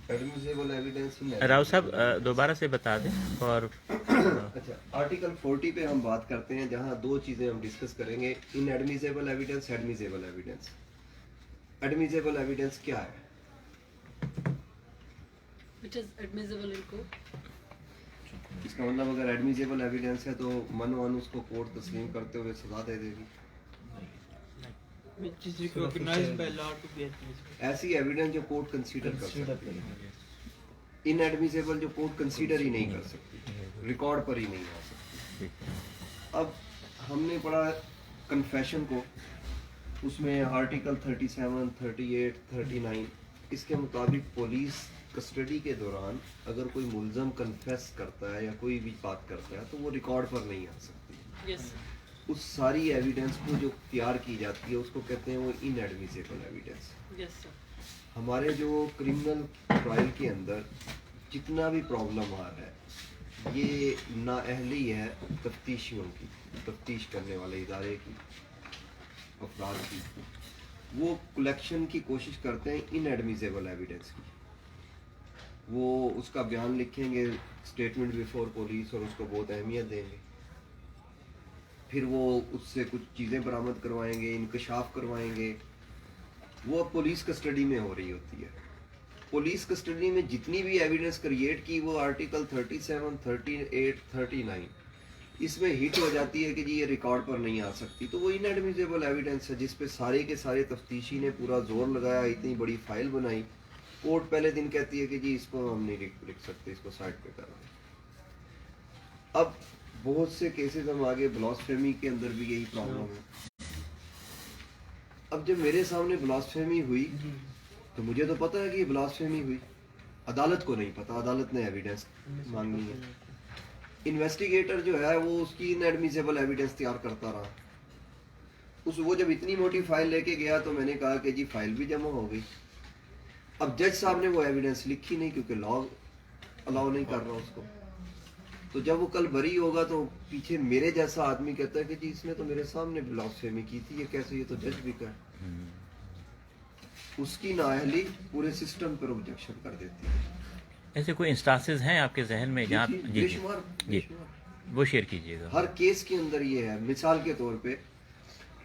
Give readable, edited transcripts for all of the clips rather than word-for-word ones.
Admissible evidence Rao साहब दोबारा से बता दें और अच्छा, आर्टिकल 40 पे हम बात करते हैं, जहां दो चीजें हम डिस्कस करेंगे, in admissible evidence, admissible evidence. Admissible evidence क्या है? which is admissible in court. इसका मतलब अगर एडमिसिबल एविडेंस है तो मन उसको कोर्ट तस्लीम करते हुए सजा दे देगी। which is recognized by law to be admissible. ऐसी एविडेंस जो कोर्ट कंसीडर कर सकती है, इनएडमिसिबल जो कोर्ट कंसीडर ही नहीं कर सकती, रिकॉर्ड पर ही नहीं आ सकती। अब हमने पढ़ा कन्फेशन को, उसमें आर्टिकल 37, 38, 39 इसके मुताबिक पुलिस कस्टडी के दौरान अगर कोई मुलजम कन्फेस करता है या कोई भी बात करता है तो वो रिकॉर्ड पर नहीं आ सकती। Yes. उस सारी एविडेंस को जो तैयार की जाती है उसको कहते हैं वो इनएडमिसिबल एविडेंस। Yes, sir. हमारे जो क्रिमिनल ट्रायल के अंदर जितना भी प्रॉब्लम आ रहा है ये नाअहली है तफ्तीशियों की, तफ्तीश करने वाले इदारे की, अफराद की। वो कलेक्शन की कोशिश करते हैं इनएडमिसिबल एविडेंस की। वो उसका बयान लिखेंगे स्टेटमेंट बिफोर पुलिस और उसको बहुत अहमियत देंगे, फिर वो उससे कुछ चीज़ें बरामद करवाएंगे, इंकशाफ करवाएंगे। वो अब पुलिस कस्टडी में हो रही होती है। पुलिस कस्टडी में जितनी भी एविडेंस क्रिएट की वो आर्टिकल 37, 38, 39 इसमें हिट हो जाती है कि जी ये रिकॉर्ड पर नहीं आ सकती, तो वो इनएडमिसिबल एविडेंस है जिस पे सारे के सारे तफ्तीशी ने पूरा जोर लगाया, इतनी बड़ी फाइल बनाई। कोर्ट पहले दिन कहती है कि जी इसको हम नहीं लिख सकते, इसको साइड पे कर दें। अब बहुत से केसेस हम आगे, ब्लास्फेमी के अंदर भी यही प्रॉब्लम है। अब जब मेरे सामने ब्लास्फेमी हुई तो मुझे तो पता है कि ये ब्लास्फेमी हुई, अदालत को नहीं पता, अदालत ने एविडेंस मांगी है। इन्वेस्टिगेटर जो है वो उसकी इनएडमिसिबल एविडेंस तैयार करता रहा। वो जब इतनी मोटी फाइल लेके गया तो मैंने कहा कि जी फाइल भी जमा हो गई। अब जज साहब ने वो एविडेंस लिखी नहीं क्योंकि लॉ अलाउ नहीं कर रहा उसको। तो जब वो कल बरी होगा तो पीछे मेरे जैसा आदमी कहता है कि जी इसने तो मेरे सामने ब्लास्फेमी की थी, ये कैसे, ये तो जज भी कर। उसकी नाअहली पूरे सिस्टम पर ऑब्जेक्शन कर देती है। ऐसे कोई इंस्टांसेस हैं आपके जहन में जहाँ जी बेशुमार, जी वो शेयर कीजिएगा। हर केस के अंदर ये है। मिसाल के तौर पे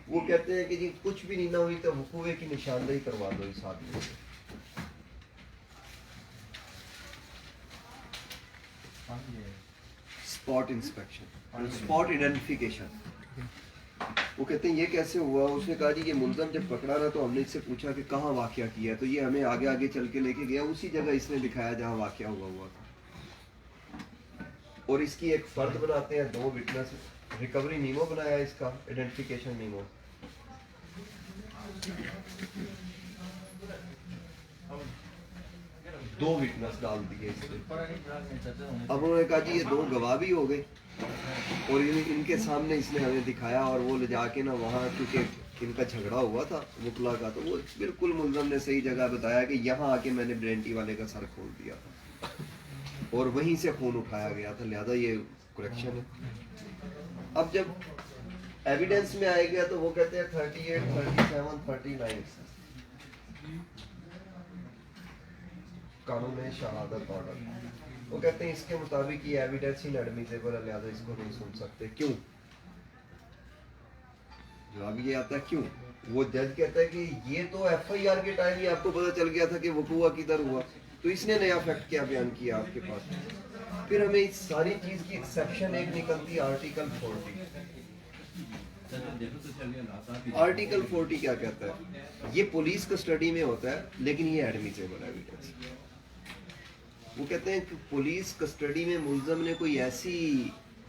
वो कहते हैं कि जी कुछ भी नहीं ना हुई तो वकूए की निशानदेही करवा दो इस आदमी से। Spot inspection, spot identification. वो कहते हैं ये कैसे हुआ? उसने कहा जी ये मुलजम जब पकड़ा ना तो हमने इससे पूछा कि कहाँ वाकया किया, तो ये हमें आगे आगे चल के लेके गया, उसी जगह इसने दिखाया जहाँ वाकया हुआ था। और इसकी एक फर्द बनाते हैं, 2 विटनेस, रिकवरी मीमो बनाया इसका, आइडेंटिफिकेशन मीमो। दो विटनेस डाल दिए इसने। अब उन्होंने कहा जी ये 2 गवाह भी हो गए और इनके सामने इसने हमें दिखाया, और वो ले जाके ना वहाँ, क्योंकि इनका झगड़ा हुआ था मुतला का, तो वो बिल्कुल मुलजम ने सही जगह बताया कि यहाँ आके मैंने ब्रेंटी वाले का सर खोल दिया था और वहीं से खून उठाया गया था, लिहाजा ये करेक्शन है। अब जब एविडेंस में आया गया तो वो कहते हैं 38, 37, 39 कानून है शहादत ऑर्डर। वो कहते हैं इसके मुताबिक ये एविडेंस इनएडमिसिबल है, लिहाजा इसको नहीं सुन सकते। क्यों? जवाब ये आता है क्यों। वो जज कहता है कि ये तो एफआईआर के टाइम ही आपको पता चल गया था कि वकूआ किधर हुआ, तो इसने नया फैक्ट क्या बयान किया आपके पास। फिर हमें इस सारी चीज की एक्सेप्शन एक निकलती है आर्टिकल 40। आर्टिकल 40 क्या कहता है? ये पुलिस कस्टडी में होता है लेकिन ये एडमिसिबल एविडेंस। वो कहते हैं कि पुलिस कस्टडी में मुलजम ने कोई ऐसी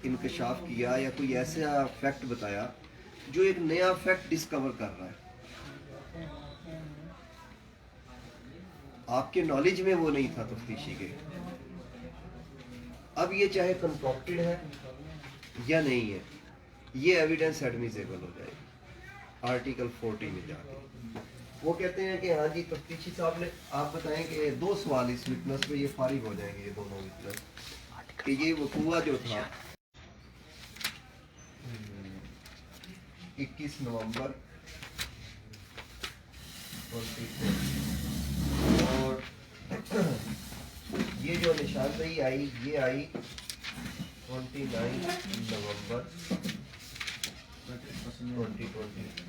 इंकशाफ किया या कोई ऐसा फैक्ट बताया जो एक नया फैक्ट डिस्कवर कर रहा है, आपके नॉलेज में वो नहीं था तफ्तीशी के। अब ये चाहे कंट्रैक्टेड है या नहीं है, ये एविडेंस एडमिसिबल हो जाएगी आर्टिकल 40 में जाके। वो कहते हैं कि हाँ जी तफ्तीशी साहब ने, आप बताएं कि 2 सवाल इस विटनेस पे, ये फारिग हो जाएंगे ये दोनों विटनेस, कि ये वकूआ जो था 21 नवंबर और ये जो निशानदेही आई ये आई 29 नवंबर 2020।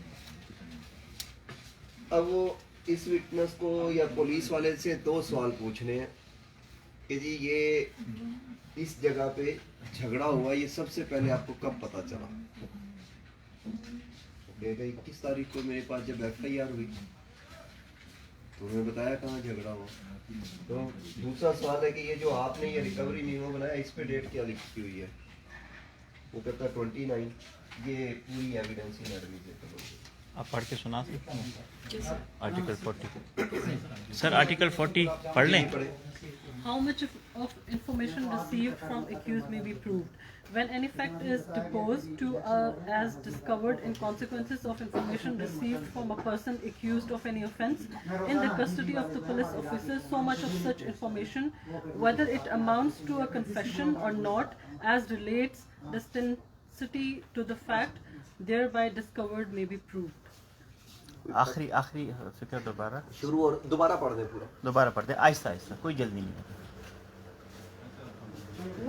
अब वो इस विटनेस को या पुलिस वाले से 2 सवाल पूछने हैं कि जी ये इस जगह पे झगड़ा हुआ, ये सबसे पहले आपको कब पता चला? कहेगा 21 तारीख को मेरे पास जब FIR हुई तो मैं बताया कहाँ झगड़ा हुआ। तो दूसरा सवाल है कि ये जो आपने ये रिकवरी मीमो बनाया इस पे डेट क्या लिखी हुई है? वो कहता है 29। ये पूरी एविडेंस इन एडमिसिबल होगी। आप पढ़ के सुना सकते हैं Yes, sir. Article 40। Sir article 40 पढ़ लें। How much of information received from accused may be proved. When any fact is deposed to as discovered in consequences of information received from a person accused of any offence in the custody of the police officer, so much of such information, whether it amounts to a confession or not, as relates distinctly to the fact thereby discovered may be proved. आखिरी फिक्र दोबारा शुरू और दोबारा पढ़ दें पूरा। दोबारा पढ़ते हैं आहिस्ता आहिस्ता, कोई जल्दी नहीं है।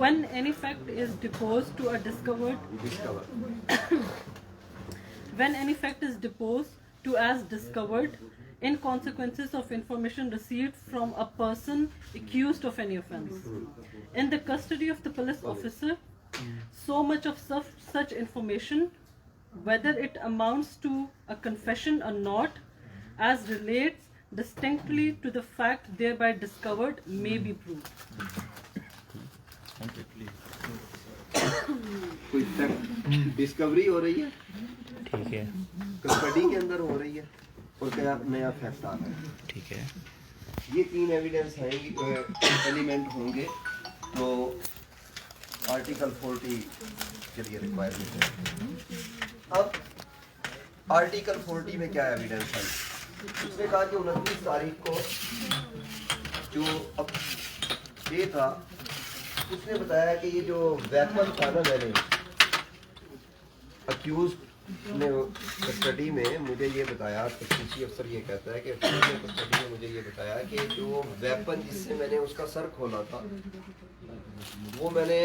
When any fact is deposed to a discovered when any fact is deposed to as discovered in consequences of information received from a person accused of any offence in the custody of the police officer, so much of such information, whether it amounts to a confession or not, as relates distinctly to the fact thereby discovered, may be proved. कोई fact discovery हो रही है, ठीक है custody के अंदर हो रही है और क्या नया फैक्ट आ रहा है, ठीक है। ये 3 एविडेंस हैं एलिमेंट होंगे तो आर्टिकल 40 के लिए रिक्वायरमेंट है। अब आर्टिकल 40 में क्या एविडेंस है? उसने कहा कि 29 तारीख को जो अब ये था उसने बताया कि ये जो वेपन था ना, मैंने अक्यूज ने कस्टडी में मुझे ये बताया, तफ्तीशी अफसर ये कहता है कि कस्टडी में मुझे ये बताया कि जो वेपन जिससे मैंने उसका सर खोला था वो मैंने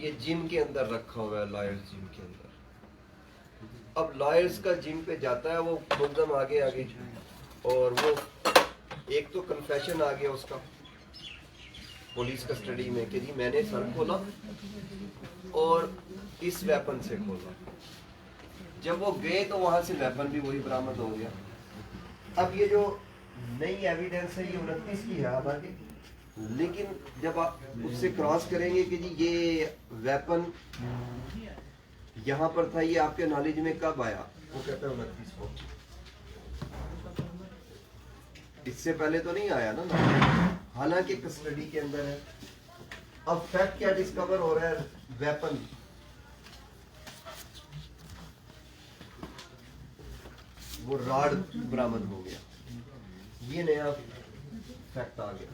ये जिम के अंदर रखा हुआ है, लॉयर्स जिम के अंदर। अब लॉयर्स का जिम पे जाता है वो मुकदम आगे आगे और वो एक तो कन्फेशन आ गया उसका पुलिस कस्टडी में कि जी मैंने सर खोला और इस वेपन से खोला। जब वो गए तो वहां से वेपन भी वही बरामद हो गया। अब ये जो नई एविडेंस है ये 29 की है हालांकि, लेकिन जब आप उससे क्रॉस करेंगे कि जी ये वेपन यहाँ पर था, ये आपके नॉलेज में कब आया? वो कहता है 29 को। इससे पहले तो नहीं आया ना, हालांकि कस्टडी के अंदर है। अब फैक्ट क्या डिस्कवर हो रहा है? वेपन वो रॉड बरामद हो गया, ये नया फैक्ट आ गया।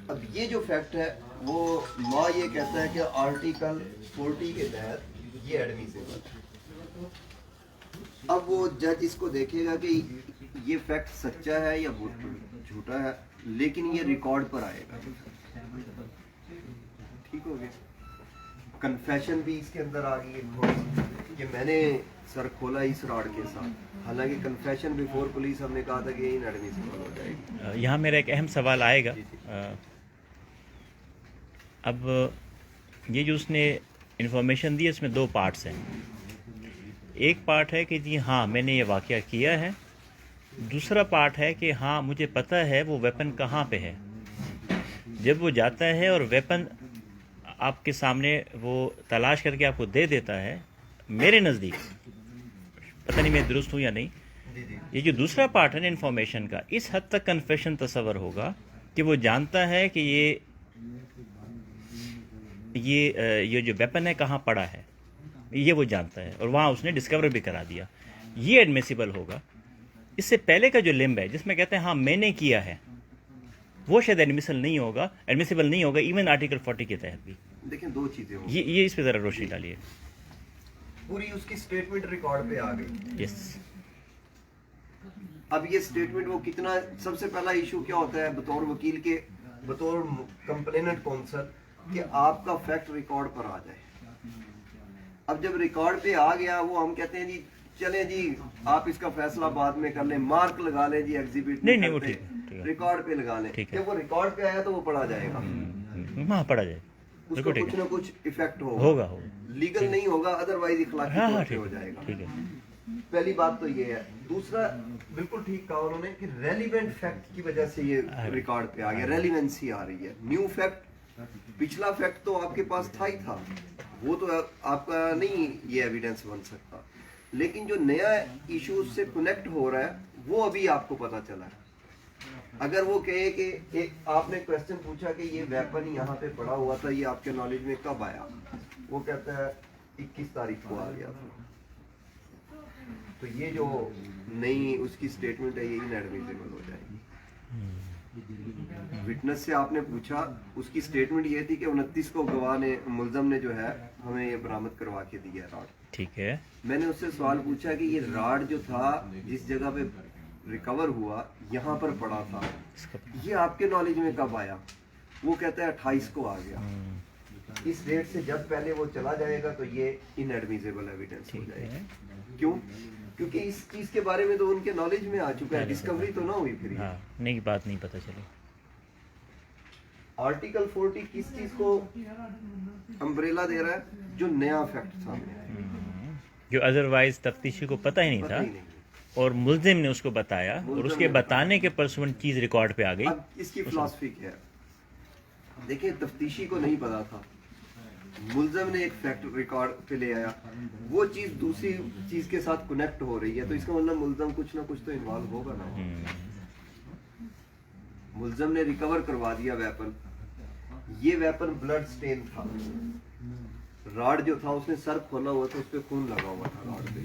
अब ये जो फैक्ट है वो लॉ ये कहता है कि आर्टिकल 40 के तहत ये एडमिसिबल है। अब वो जज इसको देखेगा कि ये फैक्ट सच्चा है या झूठा है, लेकिन ये रिकॉर्ड पर आएगा। ठीक हो गया। कन्फेशन भी इसके अंदर आ गई है कि मैंने सर खोला इस रॉड के साथ, हालांकि कन्फेशन बिफोर पुलिस हमने कहा था कि ये इनएडमिसिबल हो जाएगी। यहाँ मेरा एक अहम सवाल आएगा। अब ये जो उसने इन्फॉर्मेशन दी इसमें 2 पार्ट्स हैं। एक पार्ट है कि जी हाँ मैंने ये वाक़या किया है, दूसरा पार्ट है कि हाँ मुझे पता है वो वेपन कहाँ पे है। जब वो जाता है और वेपन आपके सामने वो तलाश करके आपको दे देता है, मेरे नज़दीक, पता नहीं मैं दुरुस्त हूँ या नहीं, ये जो दूसरा पार्ट है ना इन्फॉर्मेशन का, इस हद तक कन्फेशन तस्वर होगा कि वो जानता है कि ये जो वेपन है कहाँ पड़ा है, ये वो जानता है और वहाँ उसने डिस्कवर भी करा दिया। ये एडमिसिबल होगा। इससे पहले का जो लिम्ब है जिसमें कहते हैं हाँ मैंने किया है, वो शायद एडमिसिबल नहीं होगा इवन आर्टिकल 40 के तहत भी। देखिए 2 चीजें हो, ये इस पे ज़रा रोशनी डालिए। पूरी उसकी स्टेटमेंट रिकॉर्ड पे आ गई। यस। अब ये स्टेटमेंट वो कितना, सबसे पहला इशू क्या होता है बतौर वकील के, बतौर कंप्लेनेंट काउंसिल कि आपका फैक्ट रिकॉर्ड पर आ जाए। अब जब रिकॉर्ड पे आ गया वो हम कहते हैं जी चलें जी आप इसका फैसला बाद में कर लें, मार्क लगा लें जी एग्जिबिट नहीं, वो ठीक है। रिकॉर्ड पे लगा लें। ठीक है। जब वो रिकॉर्ड पे आया तो वो पढ़ा जाएगा, वहाँ पढ़ा जाए, उसको बिल्कुल ठीक कुछ है। ना कुछ इफेक्ट होगा। लीगल नहीं होगा, अदरवाइज इखलाकी हाँ तौर हाँ पे ठीक हो है, जाएगा। ठीक है। पहली बात तो ये है। दूसरा बिल्कुल ठीक कहा उन्होंने कि रेलिवेंट फैक्ट की वजह से ये रिकॉर्ड पे आ गया, रेलिवेंसी आ रही है। न्यू फैक्ट, पिछला फैक्ट तो आपके पास था ही था, वो तो आपका नहीं ये एविडेंस बन सकता, लेकिन जो नया इशू से कनेक्ट हो रहा है वो अभी आपको पता चला है। अगर वो कहे कि आपने क्वेश्चन पूछा कि ये वेपन यहाँ पे पड़ा हुआ था, ये आपके नॉलेज में कब आया, वो कहता है 21 तारीख को आ गया था, तो ये जो नई उसकी स्टेटमेंट है ये इनएडमिसिबल हो जाएगी। विटनेस से आपने पूछा, उसकी स्टेटमेंट ये थी कि 29 को गवाह ने, मुलजम ने जो है हमें ये बरामद करवा के दिया राड। ठीक है। मैंने उससे सवाल पूछा कि ये राड जो था जिस जगह पे रिकवर हुआ यहाँ पर पड़ा था, ये आपके नॉलेज में कब आया? वो कहता है 28 को आ गया। इस डेट से जब पहले वो चला जाएगा तो ये इनएडमिसिबल एविडेंस हो जाएगा। क्यों? क्योंकि इस चीज के बारे में तो उनके नॉलेज में आ चुका है, डिस्कवरी तो ना हुई फिर। हाँ, नहीं बात नहीं पता चली। आर्टिकल 40 किस चीज को अम्ब्रेला दे रहा है? जो नया फैक्ट सामने आया, जो अदरवाइज तफ्तीशी को पता ही नहीं पता था, ही नहीं। और मुल्जिम ने उसको बताया, और उसके बताने के परसुएंट चीज रिकॉर्ड पे आ गई। अब इसकी फिलॉसफी क्या है? देखिए, तफ्तीशी को नहीं पता था, मुल्जिम ने एक फैक्ट रिकॉर्ड पे ले आया, वो चीज दूसरी चीज के साथ कनेक्ट हो रही है, तो इसका मतलब मुल्जिम कुछ ना कुछ तो इन्वॉल्व होगा ना। मुल्जिम ने रिकवर करवा दिया वेपन, ये वेपन ब्लड स्टेन था, राड जो था उसने सर खोला हुआ था, उस पे खून लगा हुआ था राड पे।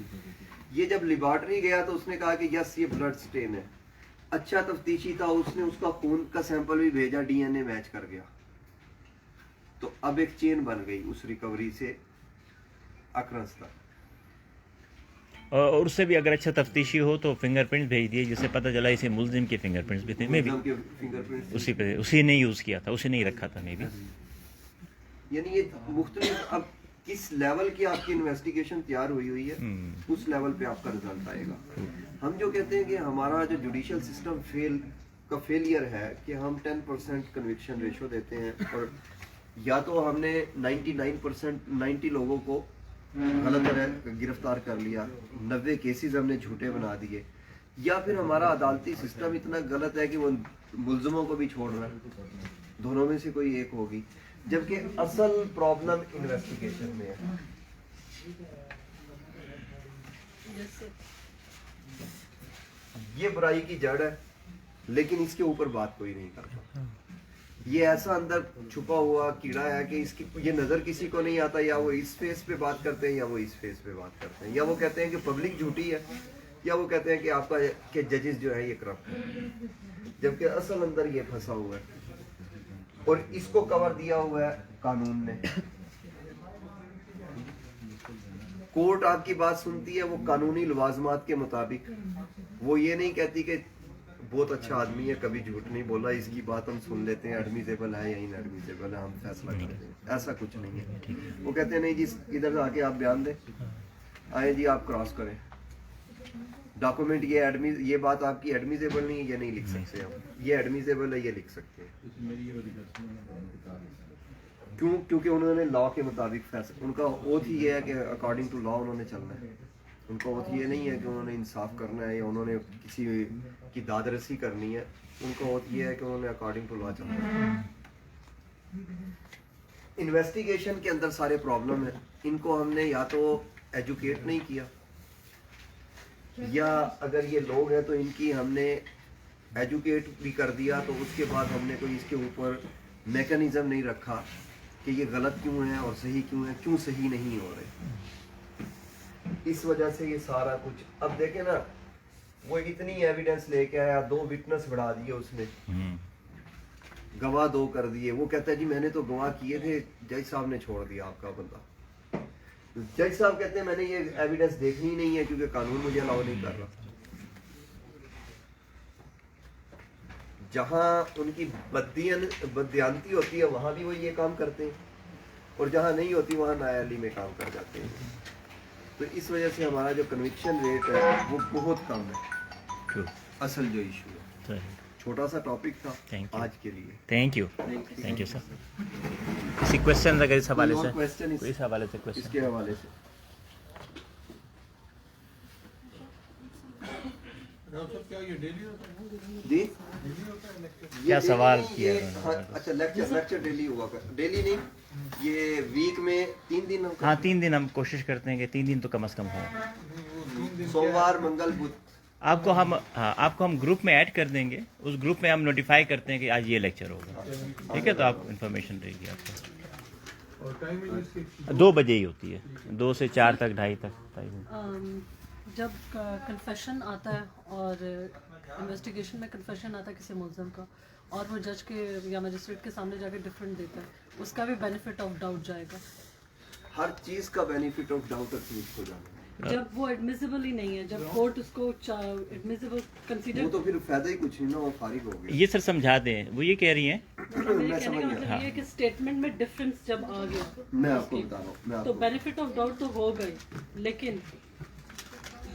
ये जब लेबोरेटरी गया तो उसने कहा कि यस ये ब्लड स्टेन है। अच्छा तफ्तीशी था, उसने उसका खून का सैंपल भी भेजा, डीएनए मैच कर गया, तो अब एक चेन बन गई उस रिकवरी से अक्रंस तक। और उससे भी अगर अच्छा तफ्तीशी हो तो फिंगरप्रिंट्स भेज दिए, जिससे पता चला इसे मुल्जिम के फिंगरप्रिंट्स भी थे। मैं भी मुल्जिम के फिंगरप्रिंट्स उसी ने यूज किया था, उसी ने ही रखा था। मैं भी यानी ये मुख्तलिफ, अब किस लेवल की आपकी इन्वेस्टिगेशन तैयार हुई है, उस लेवल पे आपका रिजल्ट आएगा। हम जो कहते हैं कि हमारा जो जुडिशियल सिस्टम फेलियर है कि हम 10% कन्विक्शन रेशो देते हैं, और या तो हमने 90 लोगों को गलत तरह गिरफ्तार कर लिया, 90 केसेस हमने झूठे बना दिए, या फिर हमारा अदालती सिस्टम इतना गलत है कि वो मुल्जिमों को भी छोड़ रहा है। दोनों में से कोई एक होगी, जबकि असल प्रॉब्लम इन्वेस्टिगेशन में है। ये बुराई की जड़ है, लेकिन इसके ऊपर बात कोई नहीं करता। ये ऐसा अंदर छुपा हुआ कीड़ा है कि इसकी ये नजर किसी को नहीं आता, या वो इस फेस पे बात करते हैं या वो इस फेस पे बात करते हैं, या वो कहते हैं कि पब्लिक झूठी है, या वो कहते हैं कि आपका के जजेस जो है ये करप्ट है, जबकि असल अंदर ये फंसा हुआ है, और इसको कवर दिया हुआ है कानून ने। कोर्ट आपकी बात सुनती है वो कानूनी लवाजमात के मुताबिक, वो ये नहीं कहती कि बहुत अच्छा आदमी है, कभी झूठ नहीं बोला, इसकी बात हम सुन लेते हैं, एडमिसेबल है या इनएडमिसेबल है, हम फैसला करते हैं। ऐसा कुछ नहीं है। वो कहते हैं नहीं जी इधर आके आप बयान दें, आए जी आप क्रॉस करें डॉक्यूमेंट, ये बात आपकी एडमिसेबल नहीं है, ये नहीं लिख सकते हम, ये एडमिसेबल है, ये लिख सकते हैं। क्यों? क्योंकि उन्होंने लॉ के मुताबिक फैसला, उनका ओथ ही ये है कि अकॉर्डिंग टू लॉ उन्होंने चलना है। उनका ओथ ये नहीं है कि उन्होंने इंसाफ करना है या उन्होंने किसी की दादरसी करनी है, उनका ओथ ये है कि उन्होंने अकॉर्डिंग टू लॉ चलना है। इन्वेस्टिगेशन के अंदर सारे प्रॉब्लम है, इनको हमने या तो एजुकेट नहीं किया, या अगर ये लोग हैं तो इनकी हमने एजुकेट भी कर दिया, तो उसके बाद हमने कोई इसके ऊपर मैकेनिज्म नहीं रखा कि ये गलत क्यों है और सही क्यों है, क्यों सही नहीं हो रहे। इस वजह से ये सारा कुछ, अब देखे ना, वो इतनी एविडेंस लेके आया, 2 विटनेस बढ़ा दिए उसने, गवाह 2 कर दिए, वो कहता है जी मैंने तो गवाह किए थे, जज साहब ने छोड़ दिया आपका बंदा। जज साहब कहते हैं मैंने ये एविडेंस देखनी ही नहीं है क्योंकि कानून मुझे अलाउ नहीं कर रहा। جہاں ان کی بددیانتی ہوتی ہے وہاں بھی وہ یہ کام کرتے ہیں, اور جہاں نہیں ہوتی وہاں نااہلی میں کام کر جاتے ہیں. تو اس وجہ سے ہمارا جو کنوکشن ریٹ ہے وہ بہت کم ہے. اصل جو ایشو ہے, چھوٹا سا ٹاپک تھا آج کے لیے. Thank you sir. کسی کوشچن اگر اس حوالے سے اس حوالے سے اس کے حوالے سے جی کیا سوال کیا؟ اچھا لیکچر ڈیلی ہوا کر, ڈیلی نہیں, یہ ویک میں 3 دن. ہاں 3 دن ہم کوشش کرتے ہیں کہ 3 دن تو کم از کم ہوں. سوموار, منگل, بدھ. آپ کو ہم گروپ میں ایڈ کر دیں گے. اس گروپ میں ہم نوٹیفائی کرتے ہیں کہ آج یہ لیکچر ہوگا. ٹھیک ہے, تو آپ انفارمیشن رہے گی آپ کو. 2 بجے ہی ہوتی ہے, 2 سے 4 تک, 2:30 تک. جب کنفیشن آتا ہے اور انویسٹیگیشن میں کنفیشن آتا ہے کسی ملزم کا, اور وہ جج کے یا مجسٹریٹ کے سامنے جا کے ڈفرینٹ دیتا ہے, اس کا بھی بینیفٹ آف ڈاؤٹ جائے گا. ہر چیز کا بینیفٹ آف ڈاؤٹ ہو جانا. جب وہ ایڈمیسیبل ہی نہیں ہے, جب کورٹ اس کو ایڈمیسیبل کنسیڈر, وہ تو پھر فائدہ ہی کچھ نہیں نا, وہ فارغ ہو گیا. یہ سر سمجھا دیں, وہ یہ کہہ رہی ہیں. میرے کہنے کا مطلب یہ ہے کہ اسٹیٹمنٹ میں ڈفرینس جب آ گیا, میں آپ کو بتا رہا ہوں, تو بینیفٹ آف ڈاؤٹ تو ہو گئی, لیکن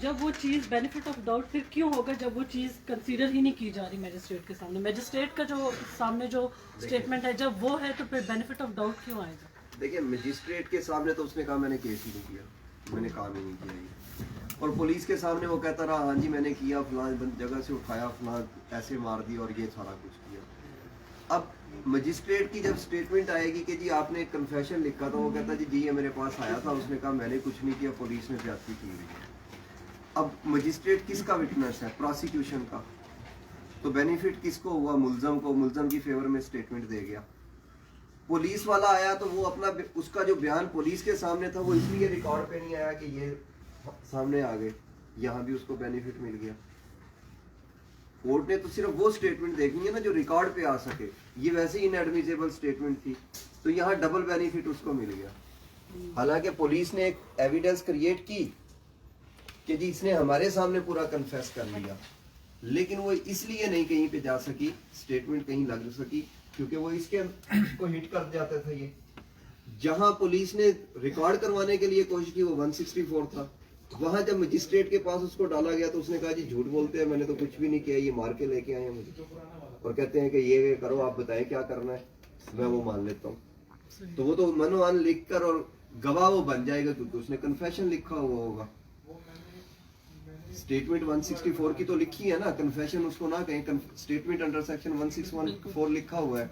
جب وہ چیز بینیفٹ آف ڈاؤٹ پھر کیوں ہوگا جب وہ چیز کنسیڈر ہی نہیں کی جا رہی میجسٹریٹ کے سامنے. میجسٹریٹ کا جو سامنے جو اسٹیٹمنٹ ہے جب وہ ہے, تو پھر بینیفٹ آف ڈاؤٹ کیوں آئے گا؟ دیکھیں میجسٹریٹ کے سامنے تو اس نے کہا میں نے کیس ہی نہیں کیا, میں نے کام ہی نہیں کیا. اور پولیس کے سامنے وہ کہتا رہا ہاں جی میں نے کیا, فلاں جگہ سے اٹھایا, فلاں ایسے مار دیا اور یہ سارا کچھ کیا. اب مجسٹریٹ کی جب اسٹیٹمنٹ آئے گی کہ جی آپ نے کنفیشن لکھا تھا, وہ کہتا جی یہ میرے پاس آیا تھا, اس نے کہا میں نے کچھ نہیں کیا, پولیس نے زیادتی کی ہوئی ہے. اب مجسٹریٹ کس کا وٹنس ہے؟ پروسیکیوشن کا. تو بینیفٹ کس کو ہوا؟ ملزم کو. ملزم کی فیور میں اسٹیٹمنٹ دے گیا. پولیس والا آیا تو وہ اپنا اس کا جو بیان پولیس کے سامنے تھا وہ اس لیے ریکارڈ پہ نہیں آیا کہ یہ سامنے آ گئے, یہاں بھی اس کو بینیفٹ مل گیا. کورٹ نے تو صرف وہ اسٹیٹمنٹ دیکھنی ہے نا جو ریکارڈ پہ آ سکے. یہ ویسے ہی انیڈمیسیبل اسٹیٹمنٹ تھی, تو یہاں ڈبل بینیفٹ اس کو مل گیا. حالانکہ پولیس نے ایک ایویڈنس کریٹ کی کہ جی اس نے ہمارے سامنے پورا کنفیس کر لیا, لیکن وہ اس لیے نہیں کہیں پہ جا سکی, اسٹیٹمنٹ کہیں لگ سکی, کیونکہ وہ اس کے کو ہٹ کر جاتا تھا. یہ جہاں پولیس نے ریکارڈ کروانے کے لیے کوشش کی وہ 164 تھا, وہاں جب مجسٹریٹ کے پاس اس کو ڈالا گیا تو اس نے کہا جی جھوٹ بولتے ہیں, میں نے تو کچھ بھی نہیں کیا, یہ مار کے لے کے آئے ہیں مجھے اور کہتے ہیں کہ یہ کرو, آپ بتائیں کیا کرنا ہے, میں وہ مان لیتا ہوں. تو وہ تو منوان لکھ کر اور گواہ وہ بن جائے گا کیونکہ اس نے کنفیشن لکھا ہوا ہوگا. اسٹیٹمنٹ 164 کی تو لکھی ہے نا, کنفیشن اس کو نہ کہیں, اسٹیٹمنٹ انڈر سیکشن 164 لکھا ہوا ہے.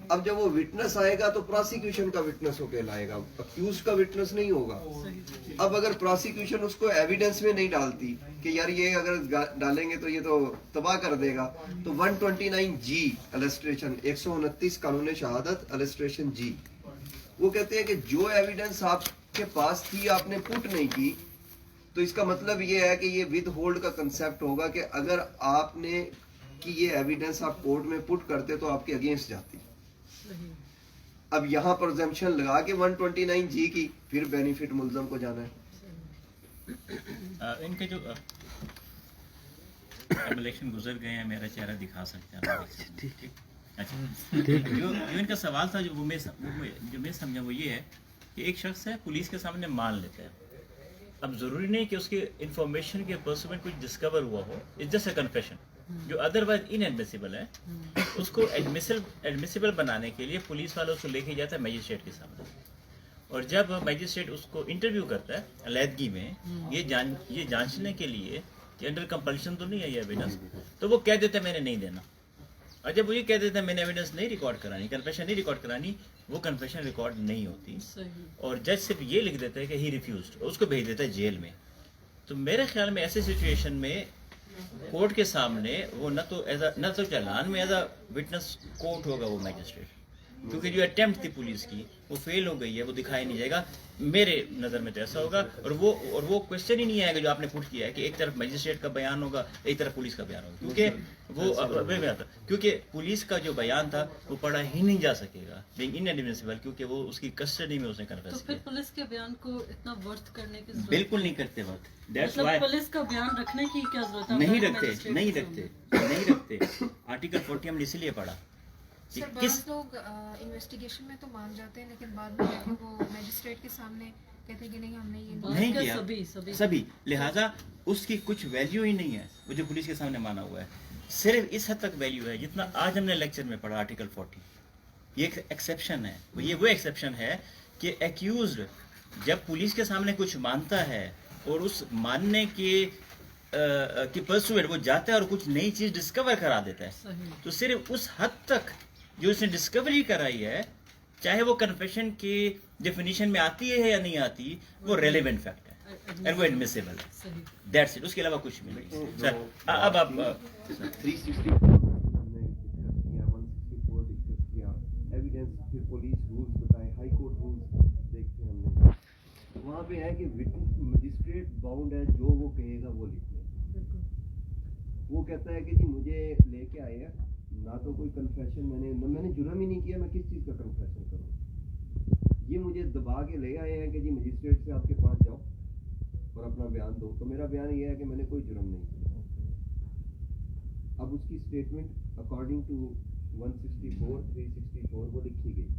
اب جب وہ وٹنس آئے گا تو پروسیکیوشن کا وٹنس ہو کے لائے گا, اکیوز کا وٹنس نہیں ہوگا. اب اگر پروسیکیوشن اس کو ایویڈنس میں نہیں ڈالتی کہ یار یہ اگر ڈالیں گے تو یہ تو تباہ کر دے گا, تو 129G السٹریشن 129 قانون شہادت السٹریشن G وہ کہتے ہیں کہ جو ایویڈنس آپ کے پاس تھی آپ نے پٹ نہیں کی, تو اس کا مطلب یہ ہے کہ یہ ود ہولڈ کا کنسیپٹ ہوگا کہ اگر آپ نے کی یہ ایویڈنس آپ کورٹ میں پٹ کرتے تو آپ کے اگینسٹ جاتی. اب یہاں پر زمپشن لگا کے 129G کی, پھر بینیفٹ ملزم کو جانا ہے. ان کے جو الیکشن گزر گئے ہیں, میرا چہرہ دکھا سکتے ہیں. اچھا, جو ان کا سوال تھا جو میں سمجھا وہ یہ ہے کہ ایک شخص ہے پولیس کے سامنے مان لیتا ہے, اب ضروری نہیں کہ اس کے انفارمیشن کے پرسوینٹ کچھ ڈسکور ہوا ہو, اٹس جسٹ اے کنفیشن جو ادروائز انیڈمیسیبل ہے. اس کو ایڈمیسیبل بنانے کے لیے پولیس والا اس کو لے کے جاتا ہے میجسٹریٹ کے سامنے, اور جب میجسٹریٹ اس کو انٹرویو کرتا ہے علیحدگی میں یہ جانچنے کے لیے کہ انڈر کمپلشن تو نہیں ہے یہ ایویڈنس, تو وہ کہہ دیتا ہے میں نے نہیں دینا. اور جب وہ یہ کہہ دیتا ہے میں نے ایویڈنس نہیں ریکارڈ کرانی, کنفیشن نہیں ریکارڈ کرانی, وہ کنفیشن ریکارڈ نہیں ہوتی, اور جج صرف یہ لکھ دیتا ہے کہ ہی ریفیوزڈ, اس کو بھیج دیتا ہے جیل میں. تو میرے خیال میں ایسے سچویشن میں کورٹ کے سامنے وہ نہ تو چلان میں ایز اے وٹنس کورٹ ہوگا وہ میجسٹریٹ, क्योंकि जो अटेम्प्ट थी पुलिस की वो फेल हो गई है, वो दिखाई नहीं जाएगा। मेरे नज़र में तो ऐसा होगा। और वो क्वेश्चन ही नहीं आएगा जो आपने पुट किया है कि एक तरफ मजिस्ट्रेट का बयान होगा, एक तरफ पुलिस का बयान होगा, क्योंकि वो क्योंकि पुलिस का जो बयान था वो पढ़ा ही नहीं जा सकेगा बीइंग इनएडमिसिबल, क्योंकि वो उसकी कस्टडी में उसने तो कन्फेस फिर किया। पुलिस के बयान को इतना वर्थ करने की जरूरत बिल्कुल नहीं करते वक्त, दैट्स मतलब व्हाई पुलिस का बयान रखने की क्या जरूरत है? नहीं अगर रखते magistrate नहीं के रखते सामने। नहीं रखते। आर्टिकल 40 हमने इसीलिए पढ़ा कि सर किस बाज़ लोग इन्वेस्टिगेशन में तो मान जाते हैं, लेकिन बाद में जाके वो मैजिस्ट्रेट के सामने कहते हैं कि नहीं हमने ये बात नहीं क्या किया सभी लिहाजा उसकी कुछ वैल्यू ही नहीं है वो जो पुलिस के सामने माना हुआ है। सिर्फ इस हद तक वैल्यू है जितना आज हमने लेक्चर में पढ़ा आर्टिकल 40। ये एक एक्सेप्शन है, ये वो एक्सेप्शन है कि एक्यूज्ड जब पुलिस के सामने कुछ मानता है और उस मानने के कि परसुएट वो जाता है और कुछ नई चीज डिस्कवर करा देता है, सही। तो सिर्फ उस हद तक जो उसने डिस्कवरी कराई है, चाहे वो कन्फेशन की डेफिनेशन में आती है या नहीं आती, वो रेलेवेंट फैक्ट है और वो एडमिसिबल है। सही। दैट्स इट, उसके अलावा कुछ भी नहीं। सर अब आप 364 हमने डिस्कस किया, 164 डिस्कस किया, एविडेंस फिर पुलिस रूल्स बताए, हाई कोर्ट रूल्स देखे हमने। वहाँ पे है कि मजिस्ट्रेट बाउंड है, जो वो कहेगा वो लिखना। वो कहता है कि जी मुझे लेके आए हैं, ना तो कोई कन्फेशन मैंने जुर्म ही नहीं किया, मैं किस चीज़ का कन्फेशन करूँ। ये मुझे दबा के ले आए हैं कि जी मजिस्ट्रेट से आपके पास जाओ और अपना बयान दो। तो मेरा बयान ये है कि मैंने कोई जुर्म नहीं किया। अब उसकी स्टेटमेंट अकॉर्डिंग टू 164 364 वो लिखी गई।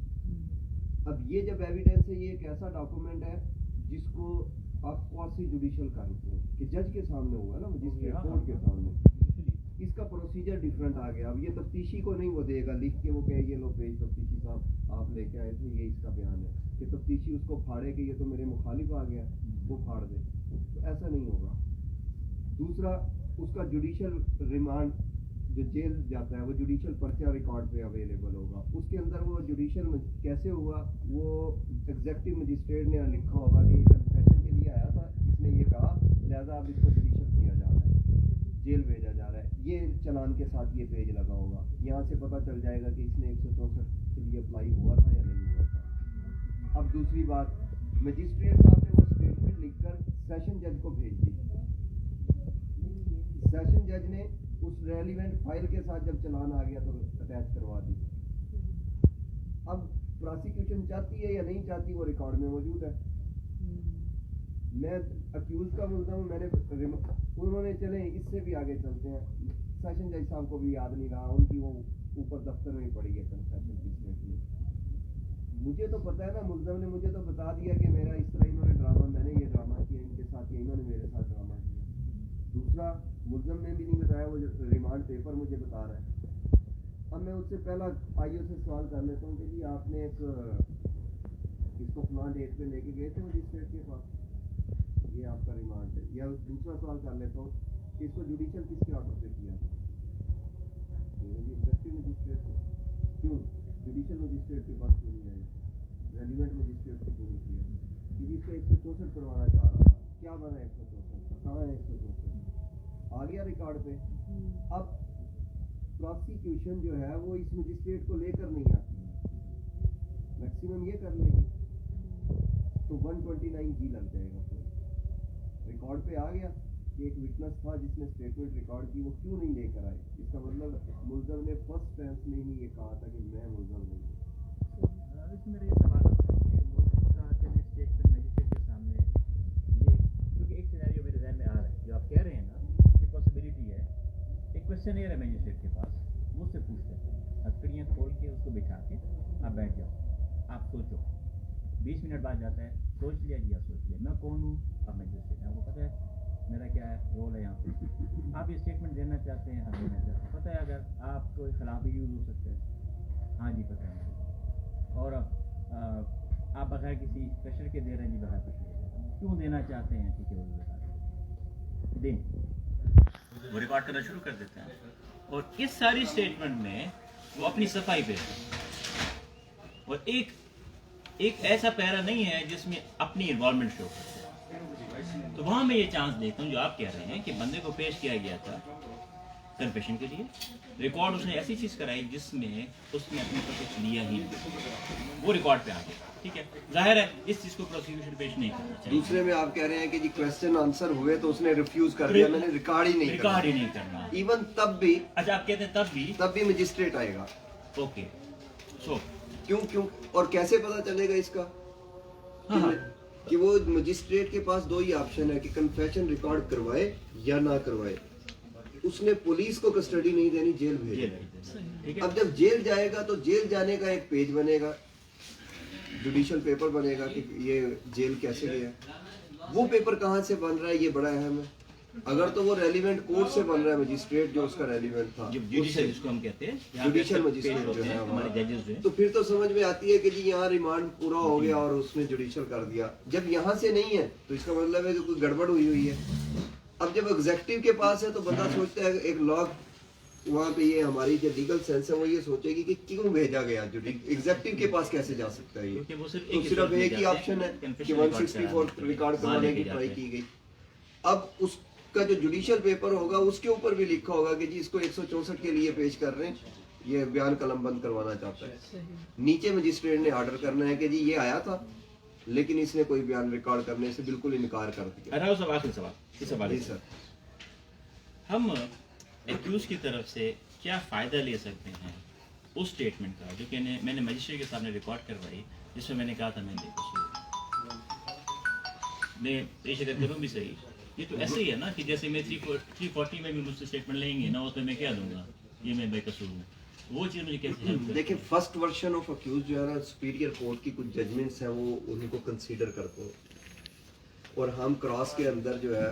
अब ये जब एविडेंस है, ये एक ऐसा डॉक्यूमेंट है जिसको आप क्वासी जुडिशियल करते हैं कि जज के सामने हुआ ना, मजिस्ट्रेट कोर्ट के सामने। इसका प्रोसीजर डिफरेंट आ गया। अब ये तफ्तीशी को नहीं वो देगा लिख के, वो कहे ये लो पेश तफ्तीशी साहब आप लेके आए थे, ये इसका बयान है, कि तफ्तीशी उसको फाड़े कि ये तो मेरे मुखालिफ आ गया, वो फाड़ दे। तो ऐसा नहीं होगा। दूसरा, उसका जुडिशियल रिमांड जो जेल जाता है वो जुडिशियल पर्चा रिकॉर्ड पे अवेलेबल होगा। उसके अंदर वो जुडिशियल कैसे हुआ, वो एग्जेक्टिव मजिस्ट्रेट ने लिखा होगा कि कन्फेशन के लिए आया था, इसने ये कहा, लिहाजा अब इसको जुडिशियल किया जा रहा है, जेल भेजा जा रहा है। ये चलान के साथ ये पेज लगा होगा। यहाँ से पता चल जाएगा कि इसने 164 के लिए अप्लाई हुआ था या नहीं हुआ था। अब दूसरी बात, मजिस्ट्रेट साहब ने वो स्टेटमेंट लिखकर सेशन जज को भेज दी। सेशन जज ने उस रेलिवेंट फाइल के साथ जब चलान आ गया तो अटैच करवा दी। अब प्रोसिक्यूशन चाहती है या नहीं चाहती, वो रिकॉर्ड में मौजूद है। मैं अक्यूज का मुल्ज़म हूं, उन्होंने चले इससे भी आगे चलते हैं, सेशन जज साहब को भी याद नहीं रहा, उनकी वो ऊपर दफ्तर में पड़ी है कन्फेशन की स्टेटमेंट। मुझे तो पता है ना, मुल्ज़म ने मुझे तो बता दिया कि मेरा इस तरह इन्होंने ड्रामा, मैंने ये ड्रामा किया इनके साथ, या इन्होंने मेरे साथ ड्रामा किया। दूसरा, मुल्ज़म ने भी नहीं बताया, वो जो रिमांड पेपर मुझे बता रहा है। अब मैं उससे पहला आईओ से सवाल कर लेता हूँ कि जी आपने इसको फलां डेट पे लेके गए थे मजिस्ट्रेट के पास, ये आपका रिमांड है। या दूसरा सवाल कर लेता हूँ कि इसको जुडिशियल किसके ऑर्डर पे किया था, एग्जेक्टिव मजिस्ट्रेट को क्यों, जुडिशियल मजिस्ट्रेट के पास क्यों नहीं आए, रेलिवेंट मजिस्ट्रेट को क्यों नहीं किया, क्योंकि इसको 164 करवाना चाह रहा था। क्या बना 164 कहाँ है 164 आ गया रिकॉर्ड पे। अब प्रोसिक्यूशन जो है वो इस मजिस्ट्रेट को लेकर नहीं आती, मैक्सिमम ये कर लेगी तो 129G लग जाएगा। रिकॉर्ड पे आ गया कि एक विटनेस था जिसने स्टेटमेंट रिकॉर्ड की, वो क्यों नहीं लेकर आए। इसका मतलब मुल्ज़म ने फर्स्ट टेंस में ही ये कहा था कि मैं मुल्ज़म हूँ। इसमें मेरा ये सवाल आता है कि मुल्ज़म का चलिए स्टेटमेंट मजिस्ट्रेट के सामने ये, क्योंकि एक सिनेरियो मेरे ज़हन में आ रहा है जो आप कह रहे हैं ना कि पॉसिबिलिटी है, एक क्वेश्चन है मजिस्ट्रेट के पास, वो उससे पूछते हैं, हथकड़ियाँ खोल के उसको बिठा के आप बैठ जाओ, आप सोचो। 20 मिनट बाद जाता है, सोच लिया जी, आप सोच लिया, मैं कौन हूँ, अब मजिस्ट्रेट है, आपको पता है मेरा क्या है रोल है यहाँ पे, आप ये स्टेटमेंट देना चाहते हैं, हाँ देना चाहते हैं, पता है अगर आपको खिलाफ भी यूज़ हो सकता है, हाँ जी पता है, और आप बगैर किसी प्रेशर के दे रहे हैं जी, बगैर प्रेशर के क्यों देना चाहते हैं, ठीक है वो बता दें, वो रिकॉर्ड करना शुरू कर देते हैं। और इस सारी स्टेटमेंट में वो अपनी सफाई पे है, और एक ऐसा पैरा नहीं है जिसमें अपनी इन्वॉल्वमेंट शो करते हैं। तो वहाँ मैं ये चांस देखता हूँ जो आप कह रहे हैं कि बंदे को पेश किया गया था कन्फेशन के लिए, रिकॉर्ड उसने ऐसी चीज़ कराई जिसमें उसने अपने ऊपर कुछ लिया ही नहीं, वो रिकॉर्ड पे आ गया, ठीक है। जाहिर है इस चीज़ को प्रोसिक्यूशन पेश नहीं करना चाहिए। दूसरे में आप कह रहे हैं कि जी क्वेश्चन आंसर हुए तो उसने रिफ्यूज कर दिया, मैंने रिकॉर्ड ही नहीं रिकॉर्ड ही नहीं करना। इवन तब भी अच्छा, आप कहते हैं तब भी मजिस्ट्रेट आएगा। ओके, सो क्यों और कैसे पता चलेगा इसका हाँ, कि वो मजिस्ट्रेट के पास दो ही ऑप्शन है कि कन्फेशन रिकॉर्ड करवाए या ना करवाए। उसने पुलिस को कस्टडी नहीं देनी, जेल भेजना। ठीक है। अब जब जेल जाएगा तो जेल जाने का एक पेज बनेगा, जुडिशियल पेपर बनेगा कि ये जेल कैसे गया। वो पेपर कहाँ से बन रहा है ये बड़ा अहम है। अगर तो वो रेलिवेंट कोर्ट से बन रहा है, मजिस्ट्रेट जो उसका रेलिवेंट था, जुडिशियल जिसको हम कहते हैं, जुडिशियल मजिस्ट्रेट जो है हमारे जजेस जो हैं, तो फिर तो समझ में आती है कि जी यहाँ रिमांड पूरा हो गया और उसने जुडिशियल कर दिया। जब यहाँ से नहीं है तो इसका मतलब है कि कोई गड़बड़ हुई है। अब जब एग्जेक्टिव के पास है तो बंदा सोचता है, एक लॉ वहाँ पे ये हमारी जो लीगल सेंस है वो ये सोचेगी कि क्यों भेजा गया, एग्जेक्टिव के पास कैसे जा सकता है ये। क्योंकि वो सिर्फ तो एक सिर्फ ही एक ही ऑप्शन है कि 164 रिकॉर्ड करवाने की ट्राई की गई। अब उसका जो जुडिशियल पेपर होगा उसके ऊपर भी लिखा होगा कि जी इसको 164 के लिए पेश कर रहे हैं, ये बयान कलम बंद करवाना चाहता है। नीचे मजिस्ट्रेट ने ऑर्डर करना है कि जी ये आया था लेकिन इसने कोई बयान रिकॉर्ड करने से बिल्कुल इनकार कर दिया। आखिरी सवाल इस सवाल जी सर, हम एक्यूज की तरफ से क्या फ़ायदा ले सकते हैं उस स्टेटमेंट का जो कि मैंने मजिस्ट्रेट के सामने रिकॉर्ड करवाई, जिसमें मैंने कहा था मैं पेश अगर करूँ भी सही, ये तो ऐसे ही है ना कि जैसे मैं 340 में भी मुझसे स्टेटमेंट लेंगे ना, उसमें मैं क्या दूंगा, ये मैं बेकसूर हूँ, वो चीज़ मुझे कैसे help करेगी? देखिए फर्स्ट वर्जन ऑफ अक्यूज जो है ना, सुपीरियर कोर्ट की कुछ जजमेंट्स हैं वो उनको कंसीडर करते हैं और हम क्रॉस के अंदर जो है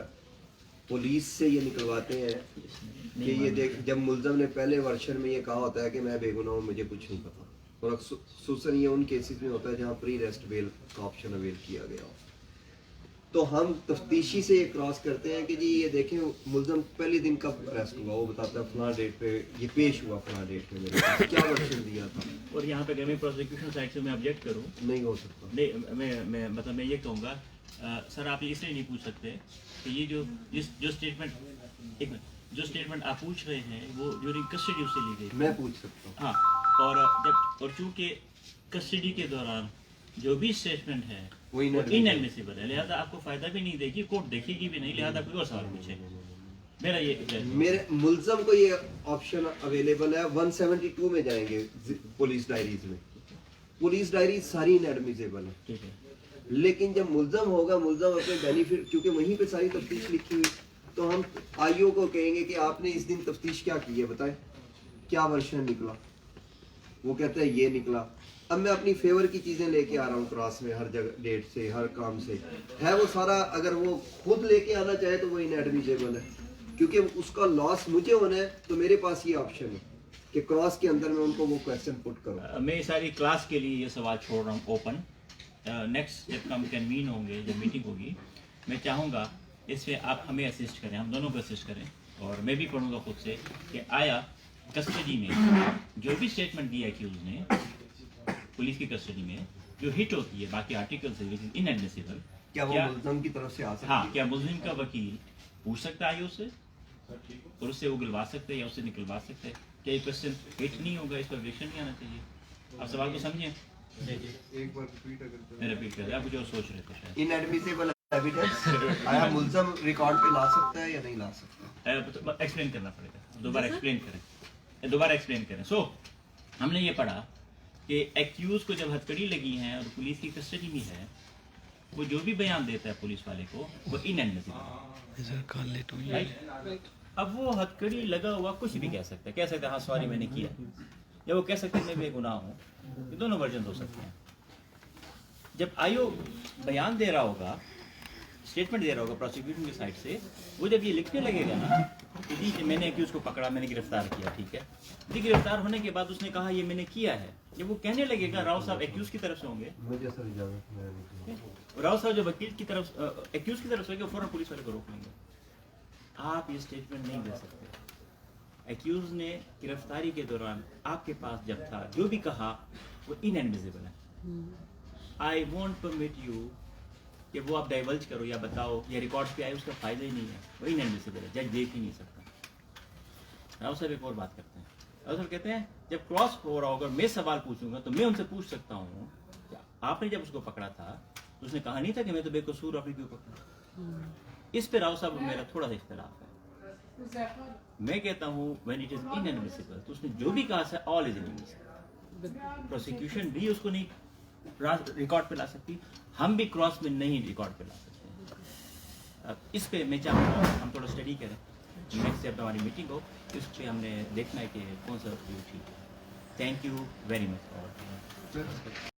पुलिस से ये निकलवाते हैं कि ये देख, जब मुलजम ने पहले वर्षन में ये कहा होता है कि मैं बेगुनाह हूँ, मुझे कुछ नहीं पता, और अक्सर ये उन केसेस में होता है जहाँ प्री रेस्ट बेल का ऑप्शन अवेल किया गया हो। तो हम तफ्तीशी से ये क्रॉस करते हैं कि जी ये देखें मुलजम पहले दिन कब अरेस्ट हुआ, वो बताता है फलां डेट पे ये पेश हुआ, फलां डेट पे मेरे पास क्या वर्षन दिया था। और यहाँ पे अगर मैं प्रोसिक्यूशन साइड से मैं ऑब्जेक्ट करूँ, नहीं हो सकता। नहीं मैं मतलब मैं ये कहूँगा सर आप ये इसलिए नहीं पूछ सकते कि ये जो स्टेटमेंट, एक मिनट, जो स्टेटमेंट आप पूछ रहे हैं वो ड्यूरिंग कस्टडी उससे ली गई। मैं पूछ सकता हूँ। हाँ, और चूँकि कस्टडी के दौरान जो भी स्टेटमेंट है वो इनएडमिसिबल है, लिहाजा आपको फायदा भी नहीं देगी, कोर्ट देखेगी भी नहीं, लिहाजा कोई और सवाल पूछे। मेरे मुलजम को ये ऑप्शन अवेलेबल है, 172 में जाएंगे पुलिस डायरीज में, पुलिस डायरी सारी इनएडमिसिबल है। ठीक है, लेकिन जब मुलजम होगा, मुलजम अपने बेनिफिट, क्योंकि वहीं पे सारी तफ्तीश लिखी हुई, तो हम आईओ को कहेंगे कि आपने इस दिन तफ्तीश क्या की है, बताएं क्या वर्षन निकला। वो कहता है ये निकला। अब मैं अपनी फेवर की चीजें लेके आ रहा हूँ क्रॉस में, हर जगह डेट से, हर काम से है वो सारा, अगर वो खुद लेके आना चाहे तो वो इनएडमिसिबल है, क्योंकि उसका लॉस मुझे होना है। तो मेरे पास ये ऑप्शन है कि क्रॉस के अंदर मैं उनको वो क्वेश्चन पुट करूँ। मैं सारी क्लास के लिए ये सवाल छोड़ रहा हूँ ओपन। नेक्स्ट जब हम कन्वीन होंगे, जब मीटिंग होगी, मैं चाहूँगा इसमें आप हमें असिस्ट करें, हम दोनों को असिस्ट करें, और मैं भी पढ़ूँगा खुद से कि आया कस्टडी में जो भी स्टेटमेंट दिया एक्यूज ने पुलिस की कस्टडी में जो हिट होती है बाकी आर्टिकल से, विच इज इनएडमिसिबल, क्या वो मुलजम की तरफ से आ सकती हाँ, है? क्या मुस्लिम का वकील पूछ सकता है उससे और उससे वो गिलवा सकते हैं या उससे निकलवा सकते हैं? क्या ये क्वेश्चन हिट नहीं होगा, इस पर ऑब्जेक्शन नहीं आना चाहिए? आप सवाल को समझिए, एक बार मैं रिपीट कर, आप कुछ और सोच रहे थे शायद। इनएडमिसिबल एविडेंस आया मुलजम रिकॉर्ड पे ला सकता है या नहीं ला सकता? एक्सप्लेन करना पड़ेगा, दोबारा एक्सप्लेन करें। सो हमने ये पढ़ा कि एक्यूज को जब हथकड़ी लगी है और पुलिस की कस्टडी में है, वो जो भी बयान देता है पुलिस वाले को वो इनएडमिसिबल है। अब वो हथकड़ी लगा हुआ कुछ भी कह सकता है, हाँ सॉरी मैंने किया, या वो कह सकते हैं मैं बेगुनाह हूँ, ये दोनों वर्जन हो सकते हैं। जब आईओ बयान दे रहा होगा, स्टेटमेंट दे रहा होगा प्रोसिक्यूशन की साइड से, वो जब ये लिखने लगेगा ना कि जी मैंने एक्यूज को पकड़ा, मैंने गिरफ्तार किया, ठीक है, जी गिरफ्तार होने के बाद उसने कहा ये मैंने किया है, जब वो कहने लगेगा, राव साहब एक्यूज की तरफ से होंगे, मुझे सर इजाजत राव साहब जब वकील की तरफ एक्यूज की तरफ से होंगे, फौरन पुलिस वाले को रोक लेंगे। आप ये स्टेटमेंट नहीं दे सकते। एक्यूज ने गिरफ्तारी के दौरान आपके पास जब था जो भी कहा वो इनएडमिसिबल है। आई वॉन्ट परमिट यू कि वो आप डाइवर्ज करो या बताओ या रिकॉर्ड पे आए, उसका फायदा ही नहीं है, वो इनएडमिसिबल है, जज देख ही नहीं सकता। राव साहब एक और बात करते हैं। राव साहब कहते हैं जब क्रॉस हो रहा होगा मैं सवाल पूछूंगा तो मैं उनसे पूछ सकता हूँ कि आपने जब उसको पकड़ा था तो उसने कहा नहीं था कि मैं तो बेकसूर, आपने क्यों पकड़ा? इस पे राव साहब मेरा थोड़ा सा इख्तिलाफ है। मैं कहता हूँ व्हेन इट इज इनएडमिसिबल, तो उसने जो भी कहा था ऑल इज इनएडमिसिबल। प्रोसिक्यूशन भी उसको नहीं रिकॉर्ड पे ला सकती, हम भी क्रॉस में नहीं रिकॉर्ड पे ला सकते। अब इस पे मैं चाहूँगा हम थोड़ा स्टडी करें, नेक्स्ट जब हमारी मीटिंग हो इस पे हमने देखना है कि कौन सा व्यू ठीक है। Thank you very much.